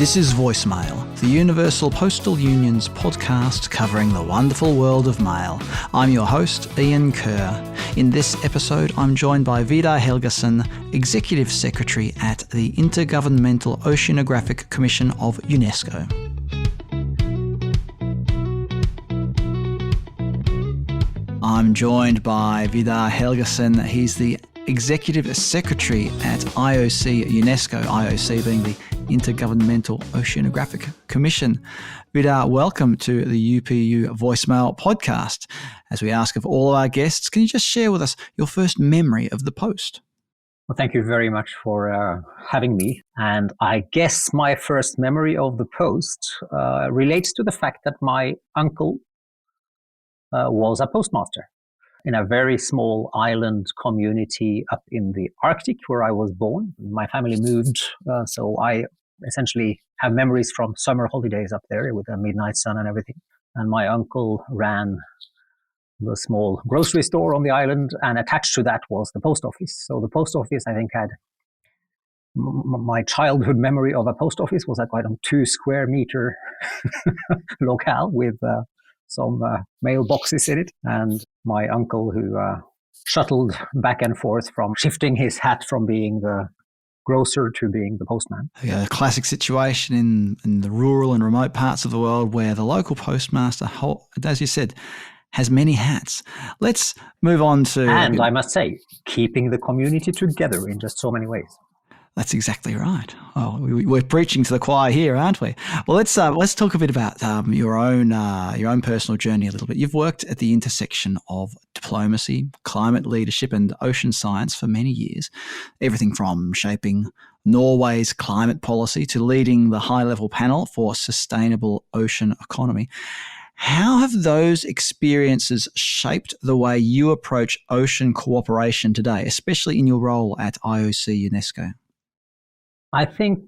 This is Voicemail, the Universal Postal Union's podcast covering the wonderful world of mail. I'm your host, Ian Kerr. In this episode, I'm joined by Vidar Helgesen, Executive Secretary at the Intergovernmental Oceanographic Commission of UNESCO. I'm joined by Vidar Helgesen. He's the Executive Secretary at IOC UNESCO, IOC being the Intergovernmental Oceanographic Commission. Vidar, welcome to the UPU Voicemail podcast. As we ask of all our guests, can you just share with us your first memory of the post? Well, thank you very much for having me. And I guess my first memory of the post relates to the fact that my uncle was a postmaster in a very small island community up in the Arctic where I was born. My family moved, so I essentially have memories from summer holidays up there with the midnight sun and everything. And my uncle ran the small grocery store on the island, and attached to that was the post office. So the post office, I think, had my childhood memory of a post office was quite a 2 square meter locale with some mailboxes in it. And my uncle, who shuttled back and forth from shifting his hat from being the grocer to being the postman. A classic situation in the rural and remote parts of the world where the local postmaster, as you said, has many hats. Let's move on to... And I must say, keeping the community together in just so many ways. That's exactly right. Oh, we're preaching to the choir here, aren't we? Well, let's talk a bit about your own personal journey a little bit. You've worked at the intersection of diplomacy, climate leadership, and ocean science for many years. Everything from shaping Norway's climate policy to leading the high-level panel for sustainable ocean economy. How have those experiences shaped the way you approach ocean cooperation today, especially in your role at IOC UNESCO? I think,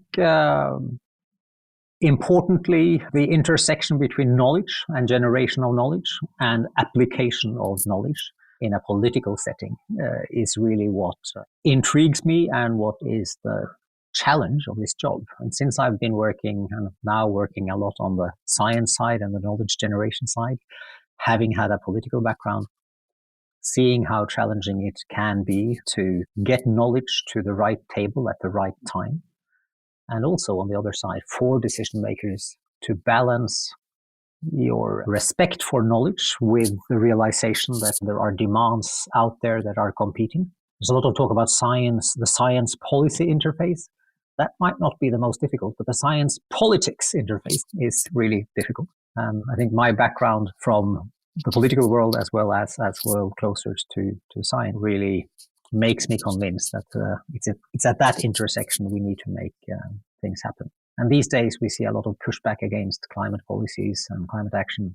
importantly, the intersection between knowledge and generational knowledge and application of knowledge in a political setting is really what intrigues me and what is the challenge of this job. And since I've been working and now working a lot on the science side and the knowledge generation side, having had a political background, seeing how challenging it can be to get knowledge to the right table at the right time. And also on the other side, for decision makers to balance your respect for knowledge with the realization that there are demands out there that are competing. There's a lot of talk about science, the science policy interface. That might not be the most difficult, but the science politics interface is really difficult. I think my background from the political world as well as world closer to science really makes me convinced that it's at that intersection we need to make things happen. And these days we see a lot of pushback against climate policies and climate action.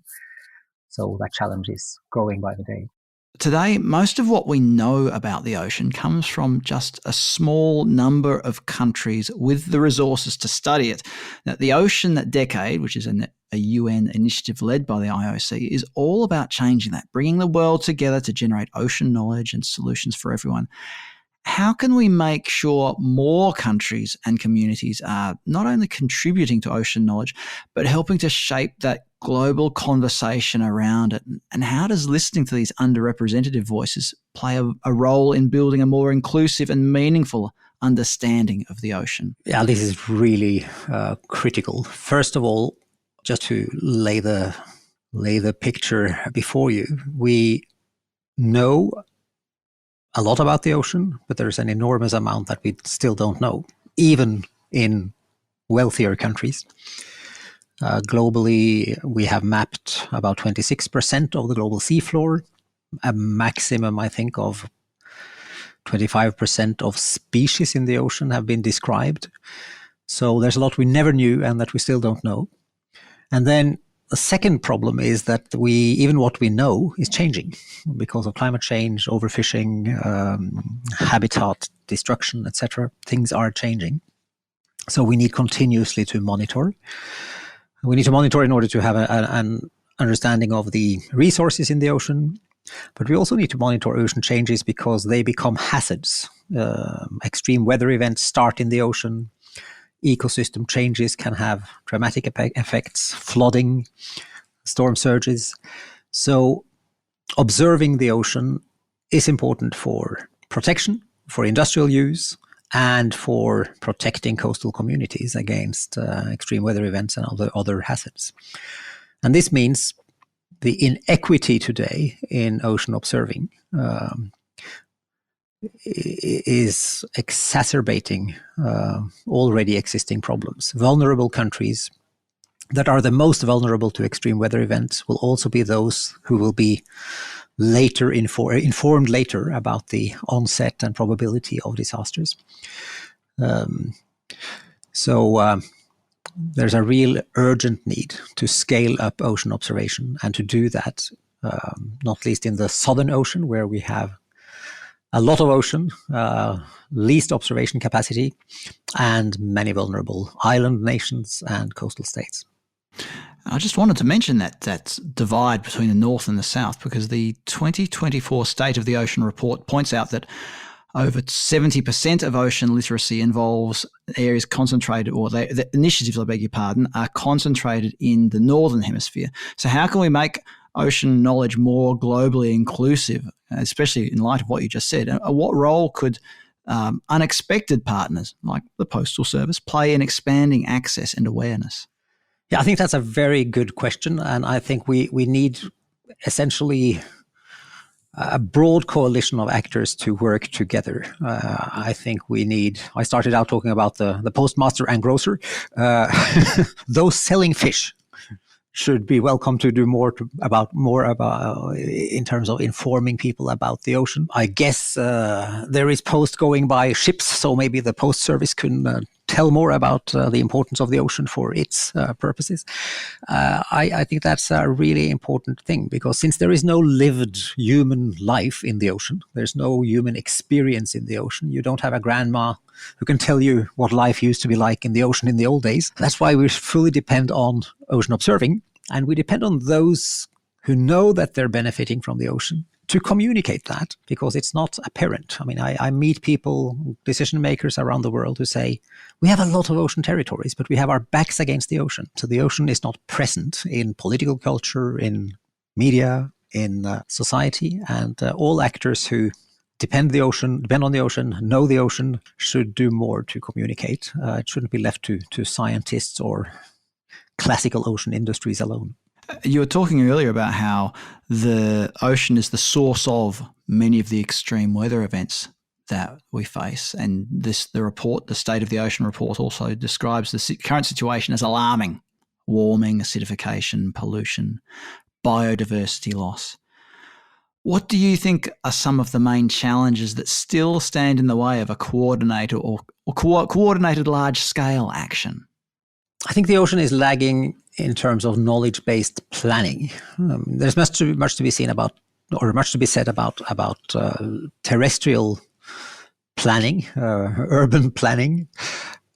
So that challenge is growing by the day. Today, most of what we know about the ocean comes from just a small number of countries with the resources to study it. Now, the Ocean Decade, which is a UN initiative led by the IOC, is all about changing that, bringing the world together to generate ocean knowledge and solutions for everyone. How can we make sure more countries and communities are not only contributing to ocean knowledge, but helping to shape that global conversation around it? And how does listening to these underrepresented voices play a role in building a more inclusive and meaningful understanding of the ocean? Yeah, this is really critical. First of all, just to lay the picture before you, we know a lot about the ocean, but there's an enormous amount that we still don't know, even in wealthier countries. Globally, we have mapped about 26% of the global seafloor, a maximum, I think, of 25% of species in the ocean have been described. So there's a lot we never knew and that we still don't know. And then the second problem is that even what we know is changing because of climate change, overfishing, habitat destruction, etc. Things are changing. So we need continuously to monitor. We need to monitor in order to have an understanding of the resources in the ocean, but we also need to monitor ocean changes because they become hazards. Extreme weather events start in the ocean. ecosystem changes can have dramatic effects, flooding, storm surges. So observing the ocean is important for protection, for industrial use, and for protecting coastal communities against extreme weather events and other hazards. And this means the inequity today in ocean observing is exacerbating already existing problems. Vulnerable countries that are the most vulnerable to extreme weather events will also be those who will be later informed later about the onset and probability of disasters. So there's a real urgent need to scale up ocean observation, and to do that, not least in the Southern Ocean, where we have a lot of ocean, least observation capacity, and many vulnerable island nations and coastal states. I just wanted to mention that divide between the North and the South, because the 2024 State of the Ocean report points out that over 70% of ocean literacy involves areas concentrated, or the initiatives, I beg your pardon, are concentrated in the Northern Hemisphere. So how can we make ocean knowledge more globally inclusive, especially in light of what you just said? What role could unexpected partners like the Postal Service play in expanding access and awareness? Yeah, I think that's a very good question. And I think we need essentially a broad coalition of actors to work together. I think I started out talking about the postmaster and grocer. Those selling fish should be welcome to do more about in terms of informing people about the ocean. I guess there is post going by ships, so maybe the post service can tell more about the importance of the ocean for its purposes. I think that's a really important thing, because since there is no lived human life in the ocean, there's no human experience in the ocean. You don't have a grandma who can tell you what life used to be like in the ocean in the old days. That's why we fully depend on ocean observing, and we depend on those who know that they're benefiting from the ocean to communicate that, because it's not apparent. I mean, I meet people, decision makers around the world, who say, we have a lot of ocean territories, but we have our backs against the ocean. So the ocean is not present in political culture, in media, in society, and all actors who depend on the ocean, know the ocean, should do more to communicate. It shouldn't be left to scientists or classical ocean industries alone. You were talking earlier about how the ocean is the source of many of the extreme weather events that we face. And the State of the Ocean report, also describes the current situation as alarming: warming, acidification, pollution, biodiversity loss. What do you think are some of the main challenges that still stand in the way of a coordinated or coordinated large-scale action? I think the ocean is lagging in terms of knowledge-based planning. There's much to be said about terrestrial planning, urban planning,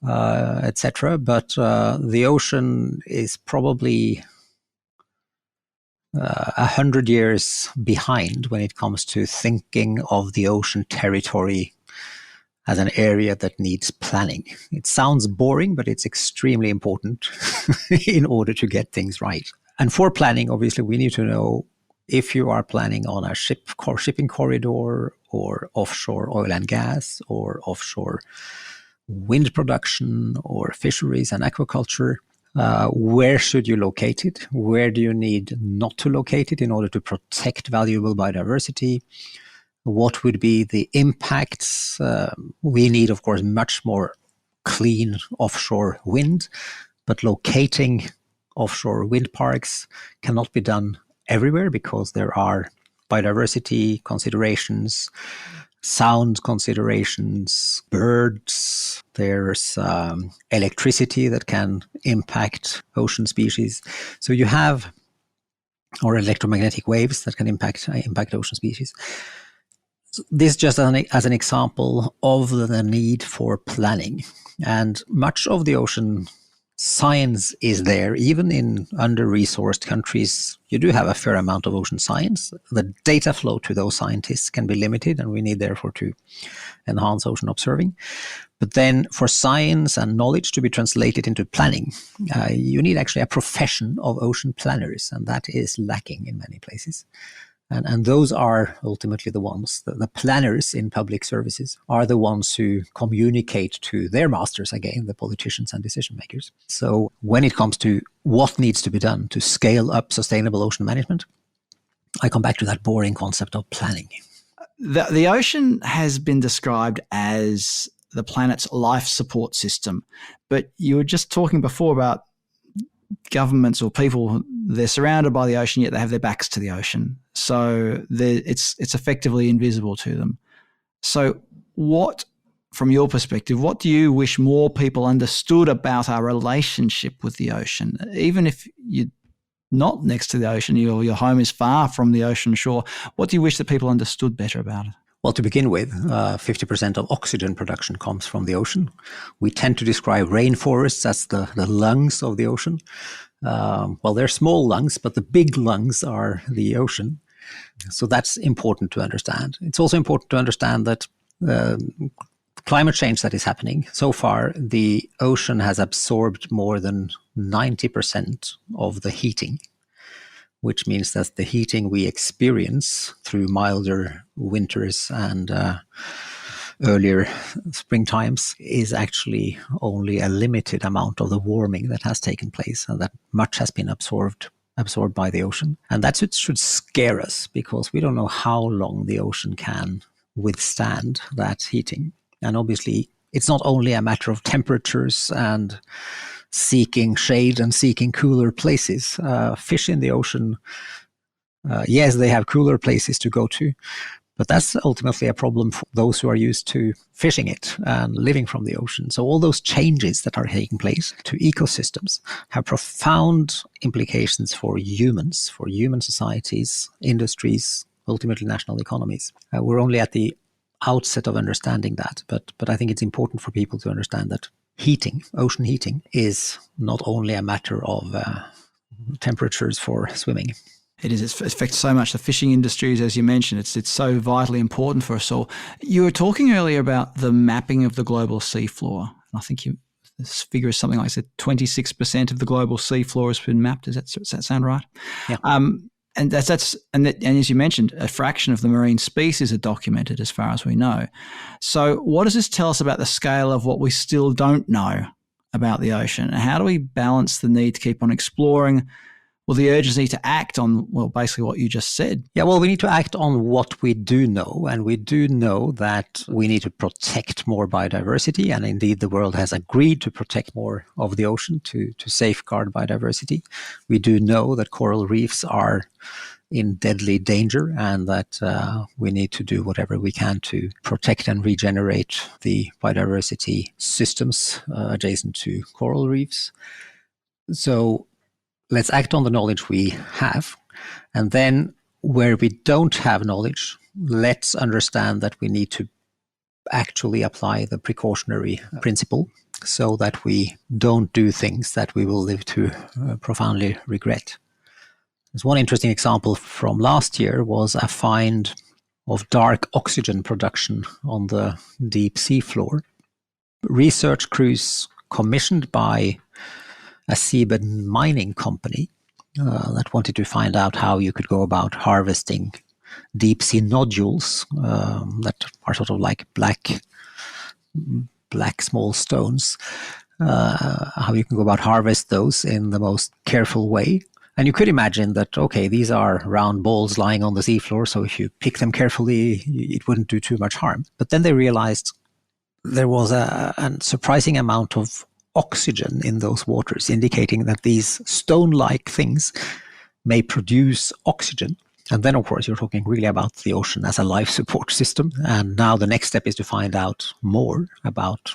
etc. But the ocean is probably 100 years behind when it comes to thinking of the ocean territory as an area that needs planning. It sounds boring, but it's extremely important in order to get things right. And for planning, obviously, we need to know if you are planning on a shipping corridor, or offshore oil and gas, or offshore wind production, or fisheries and aquaculture. Where should you locate it? Where do you need not to locate it in order to protect valuable biodiversity? What would be the impacts? We need, of course, much more clean offshore wind, but locating offshore wind parks cannot be done everywhere, because there are biodiversity considerations, sound considerations, birds, there's electricity that can impact ocean species. So you have, or electromagnetic waves that can impact ocean species. This just as an example of the need for planning. And much of the ocean Science is there. Even in under-resourced countries, you do have a fair amount of ocean science. The data flow to those scientists can be limited, and we need therefore to enhance ocean observing. But then for science and knowledge to be translated into planning, you need actually a profession of ocean planners, and that is lacking in many places. And those are ultimately the ones, the planners in public services are the ones who communicate to their masters, again, the politicians and decision makers. So when it comes to what needs to be done to scale up sustainable ocean management, I come back to that boring concept of planning. The ocean has been described as the planet's life support system, but you were just talking before about governments or people, they're surrounded by the ocean, yet they have their backs to the ocean. So it's effectively invisible to them. So what, from your perspective, what do you wish more people understood about our relationship with the ocean? Even if you're not next to the ocean, your home is far from the ocean shore, what do you wish that people understood better about it? Well, to begin with, 50% of oxygen production comes from the ocean. We tend to describe rainforests as the lungs of the ocean. Well, they're small lungs, but the big lungs are the ocean. So that's important to understand. It's also important to understand that climate change that is happening, so far, the ocean has absorbed more than 90% of the heating, which means that the heating we experience through milder winters and earlier spring times is actually only a limited amount of the warming that has taken place, and that much has been absorbed by the ocean. And that should scare us, because we don't know how long the ocean can withstand that heating. And obviously, it's not only a matter of temperatures and seeking shade and seeking cooler places. Fish in the ocean, yes, they have cooler places to go to, but that's ultimately a problem for those who are used to fishing it and living from the ocean. So all those changes that are taking place to ecosystems have profound implications for humans, for human societies, industries, ultimately national economies. We're only at the outset of understanding that, but I think it's important for people to understand that heating, ocean heating, is not only a matter of temperatures for swimming. It is. It affects so much the fishing industries, as you mentioned. It's so vitally important for us all. You were talking earlier about the mapping of the global seafloor. I think this figure is something like 26% of the global seafloor has been mapped. Does that sound right? Yeah. And as you mentioned, a fraction of the marine species are documented as far as we know. So what does this tell us about the scale of what we still don't know about the ocean? And how do we balance the need to keep on exploring, the urgency to act on, basically what you just said? Yeah, we need to act on what we do know. And we do know that we need to protect more biodiversity. And indeed, the world has agreed to protect more of the ocean to safeguard biodiversity. We do know that coral reefs are in deadly danger, and that we need to do whatever we can to protect and regenerate the biodiversity systems adjacent to coral reefs. So let's act on the knowledge we have. And then where we don't have knowledge, let's understand that we need to actually apply the precautionary principle so that we don't do things that we will live to profoundly regret. There's one interesting example from last year was a find of dark oxygen production on the deep sea floor. Research crews commissioned by a seabed mining company that wanted to find out how you could go about harvesting deep sea nodules that are sort of like black small stones, how you can go about harvest those in the most careful way. And you could imagine that, okay, these are round balls lying on the seafloor, so if you pick them carefully, it wouldn't do too much harm. But then they realized there was a surprising amount of oxygen in those waters, indicating that these stone-like things may produce oxygen. And then, of course, you're talking really about the ocean as a life support system. And now the next step is to find out more about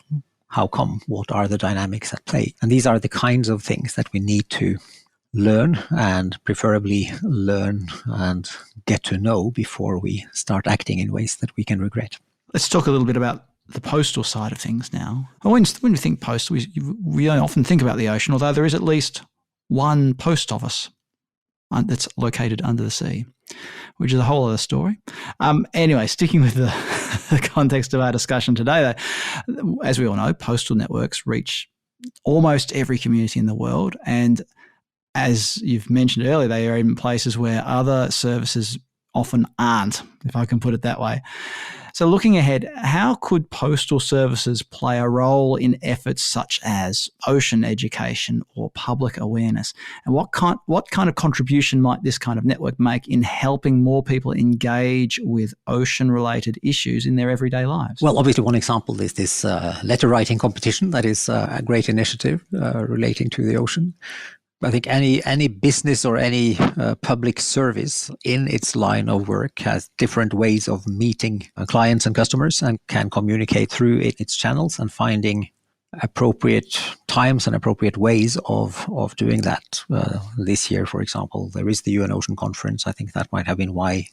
how come, what are the dynamics at play. And these are the kinds of things that we need to learn, and preferably learn and get to know before we start acting in ways that we can regret. Let's talk a little bit about the postal side of things now. When we think postal, we don't often think about the ocean, although there is at least one post office that's located under the sea, which is a whole other story. Anyway, sticking with the, the context of our discussion today, though, as we all know, postal networks reach almost every community in the world. And as you've mentioned earlier, they are in places where other services often aren't, if I can put it that way. So looking ahead, how could postal services play a role in efforts such as ocean education or public awareness? And what kind of contribution might this kind of network make in helping more people engage with ocean-related issues in their everyday lives? Well, obviously one example is this letter writing competition. That is a great initiative relating to the ocean. I think any business or any public service in its line of work has different ways of meeting clients and customers and can communicate through its channels and finding appropriate times and appropriate ways of doing that. This year, for example, there is the UN Ocean Conference. I think that might have been why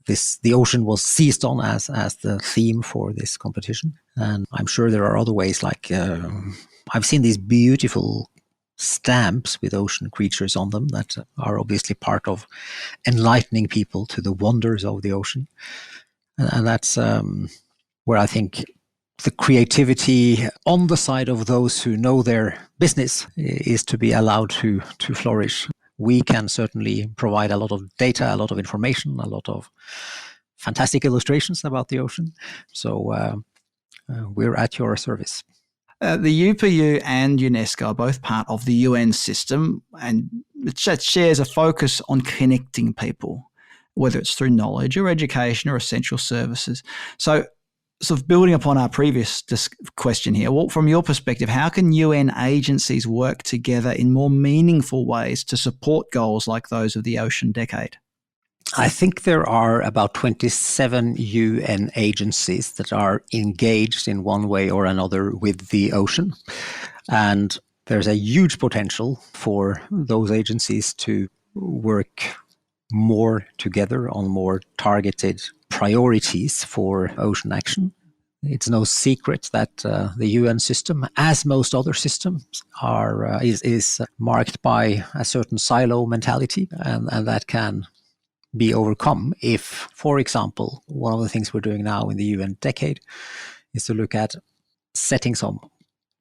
the ocean was seized on as the theme for this competition. And I'm sure there are other ways, like I've seen these beautiful stamps with ocean creatures on them that are obviously part of enlightening people to the wonders of the ocean. And that's where I think the creativity on the side of those who know their business is to be allowed to flourish. We can certainly provide a lot of data, a lot of information, a lot of fantastic illustrations about the ocean. So we're at your service. The UPU and UNESCO are both part of the UN system, and it shares a focus on connecting people, whether it's through knowledge or education or essential services. So sort of building upon our previous question here, from your perspective, how can UN agencies work together in more meaningful ways to support goals like those of the Ocean Decade? I think there are about 27 UN agencies that are engaged in one way or another with the ocean. And there's a huge potential for those agencies to work more together on more targeted priorities for ocean action. It's no secret that the UN system, as most other systems, is marked by a certain silo mentality, and that can be overcome if, for example, one of the things we're doing now in the UN decade is to look at setting some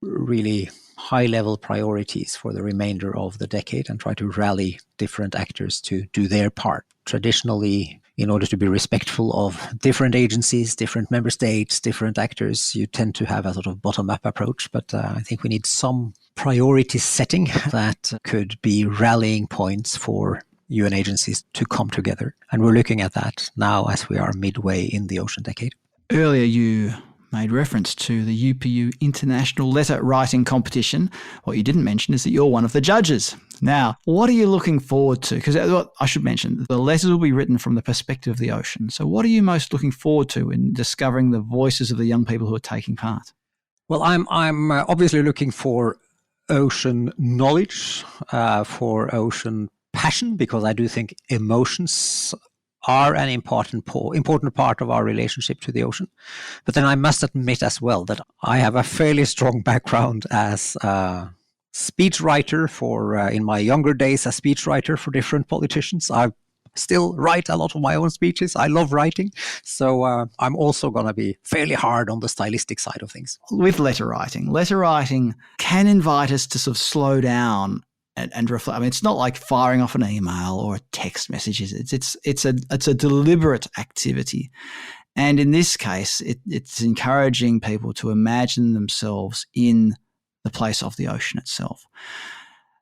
really high-level priorities for the remainder of the decade and try to rally different actors to do their part. Traditionally, in order to be respectful of different agencies, different member states, different actors, you tend to have a sort of bottom-up approach. But I think we need some priority setting that could be rallying points for UN agencies to come together. And we're looking at that now as we are midway in the Ocean Decade. Earlier, you made reference to the UPU International Letter Writing Competition. What you didn't mention is that you're one of the judges. Now, what are you looking forward to? Because I should mention, the letters will be written from the perspective of the ocean. So what are you most looking forward to in discovering the voices of the young people who are taking part? Well, I'm obviously looking for ocean knowledge, for ocean passion, because I do think emotions are an important part of our relationship to the ocean. But then I must admit as well that I have a fairly strong background as a speechwriter in my younger days, a speechwriter for different politicians. I still write a lot of my own speeches. I love writing. So I'm also going to be fairly hard on the stylistic side of things. With letter writing can invite us to sort of slow down and reflect. I mean, it's not like firing off an email or a text message. It's a deliberate activity, and in this case, it's encouraging people to imagine themselves in the place of the ocean itself.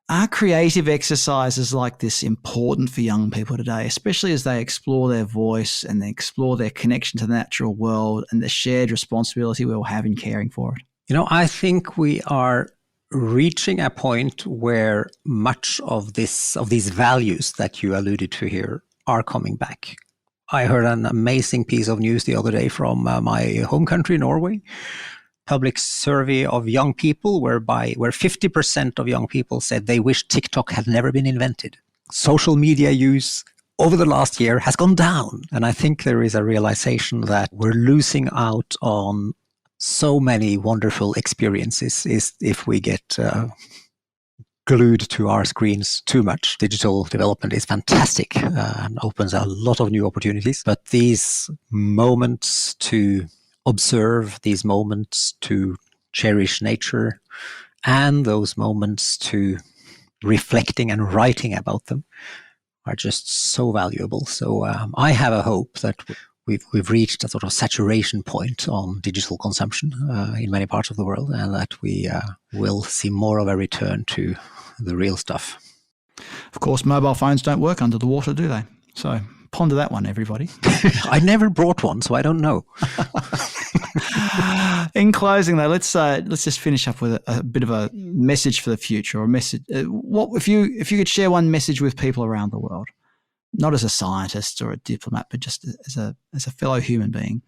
Are creative exercises like this important for young people today, especially as they explore their voice and they explore their connection to the natural world and the shared responsibility we all have in caring for it? You know, I think we are reaching a point where much of these values that you alluded to here are coming back. I heard an amazing piece of news the other day from my home country, Norway. Public survey of young people where 50% of young people said they wish TikTok had never been invented. Social media use over the last year has gone down. And I think there is a realization that we're losing out on so many wonderful experiences is if we get glued to our screens too much. Digital development is fantastic and opens a lot of new opportunities. But these moments to observe, these moments to cherish nature, and those moments to reflecting and writing about them are just so valuable. So I have a hope that we've reached a sort of saturation point on digital consumption in many parts of the world, and that we will see more of a return to the real stuff. Of course, mobile phones don't work under the water, do they? So ponder that one, everybody. I never brought one, so I don't know. In closing, though, let's just finish up with a bit of a message for the future, or a message. What if you could share one message with people around the world, not as a scientist or a diplomat, but just as a fellow human being,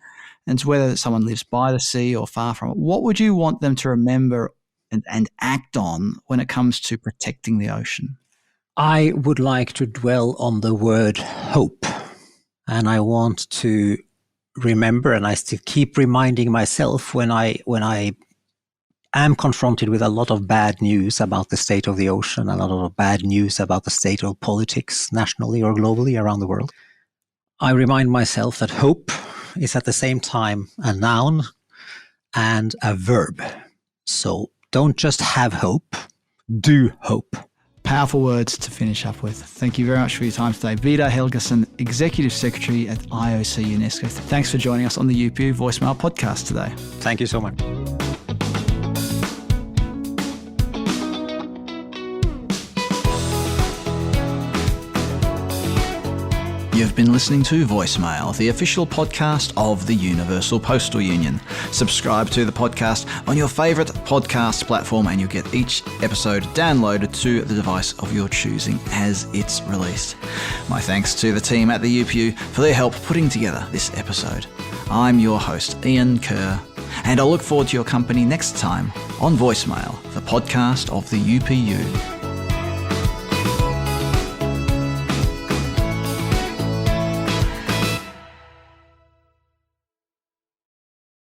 and whether someone lives by the sea or far from it, what would you want them to remember and act on when it comes to protecting the ocean? I would like to dwell on the word hope, and I want to remember, and I still keep reminding myself when I am confronted with a lot of bad news about the state of the ocean, a lot of bad news about the state of politics nationally or globally around the world. I remind myself that hope is at the same time a noun and a verb. So don't just have hope, do hope. Powerful words to finish up with. Thank you very much for your time today. Vidar Helgesen, Executive Secretary at IOC UNESCO. Thanks for joining us on the UPU Voicemail podcast today. Thank you so much. You've been listening to Voicemail, the official podcast of the Universal Postal Union. Subscribe to the podcast on your favourite podcast platform and you'll get each episode downloaded to the device of your choosing as it's released. My thanks to the team at the UPU for their help putting together this episode. I'm your host, Ian Kerr, and I look forward to your company next time on Voicemail, the podcast of the UPU.